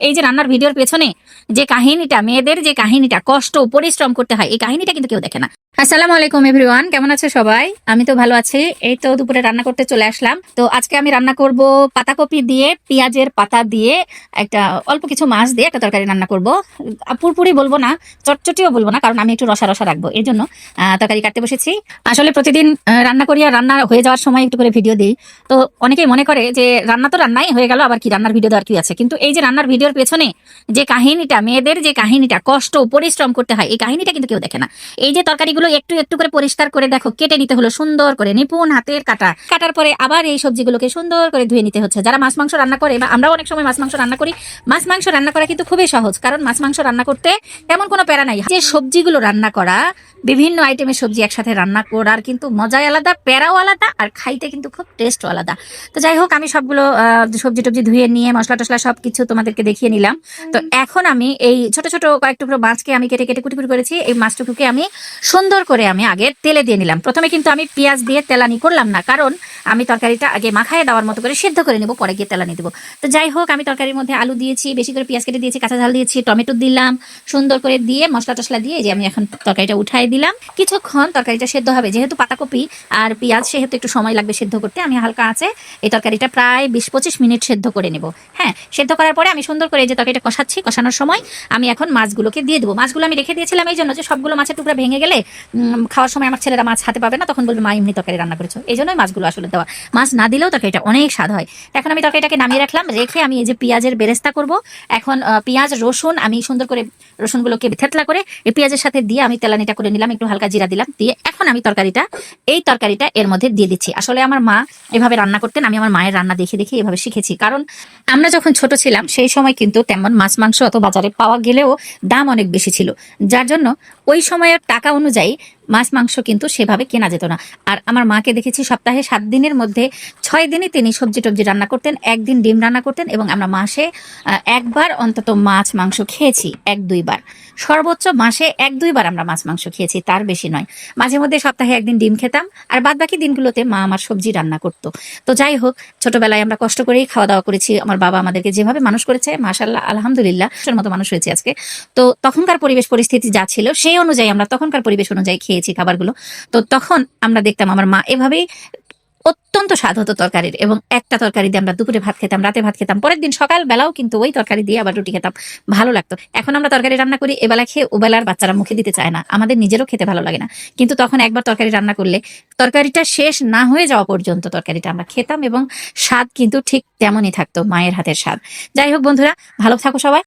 এই যে রান্নার ভিডিওর পেছনে যে কাহিনীটা, মেয়েদের যে কাহিনীটা, কষ্ট পরিশ্রম করতে হয়, এই কাহিনীটা কিন্তু কেউ দেখে না। আসসালামু আলাইকুম এভরিওয়ান, কেমন আছে সবাই? আমি তো ভালো আছি। এই তো দুপুরে রান্না করতে চলে আসলাম। তো আজকে আমি রান্না করব পাতাকপি দিয়ে, পেঁয়াজের পাতা দিয়ে একটা অল্প কিছু মাছ দিয়ে একটা তরকারি রান্না করব। পুরপুরি বলবো না, চটচটিও বলবো না, কারণ আমি একটু রসা রসা রাখবো, এই জন্য তরকারি কাটতে বসেছি। আসলে প্রতিদিন রান্না করি আর রান্না হয়ে যাওয়ার সময় একটু করে ভিডিও দিই। তো অনেকেই মনে করে যে রান্না তো রান্নাই হয়ে গেল, আবার কি রান্নার ভিডিও দেওয়ার কি আছে। কিন্তু এই যে রান্নার ভিডিওর পেছনে যে কাহিনীটা, মেয়েদের যে কাহিনীটা, কষ্ট পরিশ্রম করতে হয়, এই কাহিনীটা কিন্তু কেউ দেখে না। এই যে তরকারিগুলো একটু একটু করে পরিষ্কার করে দেখো, কেটে নিতে হলো সুন্দর করে, নিপুণ হাতের কাটার পরে আবার এই সবজিগুলোকে সুন্দর করে ধুয়ে নিতে হচ্ছে। যারা মাছ মাংস রান্না করে, বা আমরাও অনেক সময় মাছ মাংস রান্না করি, মাছ মাংস রান্না করা কিন্তু খুবই সহজ, কারণ মাছ মাংস রান্না করতে তেমন কোনো প্যারা নাই। যে সবজিগুলো রান্না করা, বিভিন্ন আইটেমের সবজি একসাথে রান্না করার কিন্তু মজাই আলাদা, প্যারাও আলাদা, আর খাইতে কিন্তু খুব টেস্টও আলাদা। তো যাই হোক, আমি সবগুলো সবজি টবজি ধুয়ে নিয়ে মশলা টসলা সবকিছু তোমাদেরকে দেখিয়ে নিলাম। তো এখন আমি এই ছোট ছোট কয়েক টুকরো মাছকে আমি কেটে কেটে কুটি কুটি করেছি। এই মাছটুকুকে আমি সুন্দর করে আমি আগে তেলে দিয়ে নিলাম। প্রথমে কিন্তু আমি পেঁয়াজ দিয়ে তেলানি করলাম না, কারণ আমি তরকারিটা আগে মাখায় দেওয়ার মতো করে সিদ্ধ করে নেবো, পরে গিয়ে তেলানি দেবো। তো যাই হোক, আমি তরকারির মধ্যে আলু দিয়েছি, বেশি করে পেঁয়াজ কেটে দিয়েছি, কাঁচা ঝাল দিয়েছি, টমেটো দিলাম, সুন্দর করে দিয়ে মশলা টসলা দিয়ে যে আমি এখন তরকারিটা উঠাই দিলাম। কিছুক্ষণ তরকারিটা সেদ্ধ হবে, যেহেতু পাতাকপি আর পেঁয়াজ, সেহেতু একটু সময় লাগবে সেদ্ধ করতে। আমি হালকা আছে এই তরকারিটা প্রায় 20-25 মিনিট সেদ্ধ করে নেব। হ্যাঁ, সেদ্ধ করার পরে আমি সুন্দর করে যে তরকারিটা কষাচ্ছি, কষানোর সময় আমি এখন মাছগুলোকে দিয়ে দেবো। মাছগুলো আমি রেখে দিয়েছিলাম এই জন্য যে সবগুলো মাছের টুকরা ভেঙে গেলে খাওয়ার সময় আমার ছেলেরা মাছ হাতে পাবে না, তখন বলবে মা এমনি তরকারি রান্না করেছো। এই জন্যই মাছগুলো আসলে দেওয়া। মাছ না দিলেও তরকারিটা অনেক স্বাদ হয়। এখন আমি তরকারিটাকে নামিয়ে রাখলাম, রেখে আমি এই যে পেঁয়াজের বেরেস্তা করব। এখন পেঁয়াজ রসুন আমি সুন্দর করে রসুনগুলোকে থেতলা করে এই পেঁয়াজের সাথে দিয়ে আমি তেলানিটা করে নিলাম, একটু হালকা জিরা দিলাম, দিয়ে এখন আমি এই তরকারিটা এর মধ্যে দিয়ে দিচ্ছি। আসলে আমার মা এভাবে রান্না করতেন, আমি আমার মায়ের রান্না দেখে দেখে এভাবে শিখেছি। কারণ আমরা যখন ছোট ছিলাম সেই সময় কিন্তু তেমন মাছ মাংস অত বাজারে পাওয়া গেলেও দাম অনেক বেশি ছিল, যার জন্য ওই সময়ের টাকা অনুযায়ী মাছ মাংস কিন্তু সেভাবে কেনা যেত না। আর আমার মাকে দেখেছি সপ্তাহে 7 দিনের মধ্যে 6 দিনই তিনি সবজি টবজি রান্না করতেন, একদিন ডিম রান্না করতেন, এবং আমরা মাসে একবার অন্তত মাছ মাংস খেয়েছি, 1-2 বার, সর্বোচ্চ মাসে 1-2 বার আমরা মাছ মাংস খেয়েছি, তার বেশি নয়। মাঝে মধ্যে সপ্তাহে একদিন ডিম খেতাম, আর বাদ বাকি দিনগুলোতে মা আমার সবজি রান্না করতো। তো যাই হোক, ছোটবেলায় আমরা কষ্ট করেই খাওয়া দাওয়া করেছি। আমার বাবা আমাদেরকে যেভাবে মানুষ করেছে, মাশাআল্লাহ আলহামদুলিল্লাহ, মতো মানুষ হয়েছে আজকে। তো তখনকার পরিবেশ পরিস্থিতি যা ছিল সেই অনুযায়ী আমরা তখনকার পরিবেশ অনুযায়ী খেয়েছি খাবারগুলো। তো তখন আমরা দেখতাম আমার মা এভাবেই, অত্যন্ত স্বাদ হতো তরকারির, এবং একটা তরকারি দিয়ে আমরা দুপুরে ভাত খেতাম, রাতে ভাত খেতাম, পরের দিন সকাল বেলাও কিন্তু ওই তরকারি দিয়ে আবার রুটি খেতাম, ভালো লাগতো। এখন আমরা তরকারি রান্না করি, এবেলা খেয়ে ওবেলার বাচ্চারা মুখে দিতে চায় না, আমাদের নিজেরও খেতে ভালো লাগে না। কিন্তু তখন একবার তরকারি রান্না করলে তরকারিটা শেষ না হয়ে যাওয়া পর্যন্ত তরকারিটা আমরা খেতাম, এবং স্বাদ কিন্তু ঠিক তেমনই থাকতো, মায়ের হাতের স্বাদ। যাই হোক বন্ধুরা, ভালো থাকো সবাই।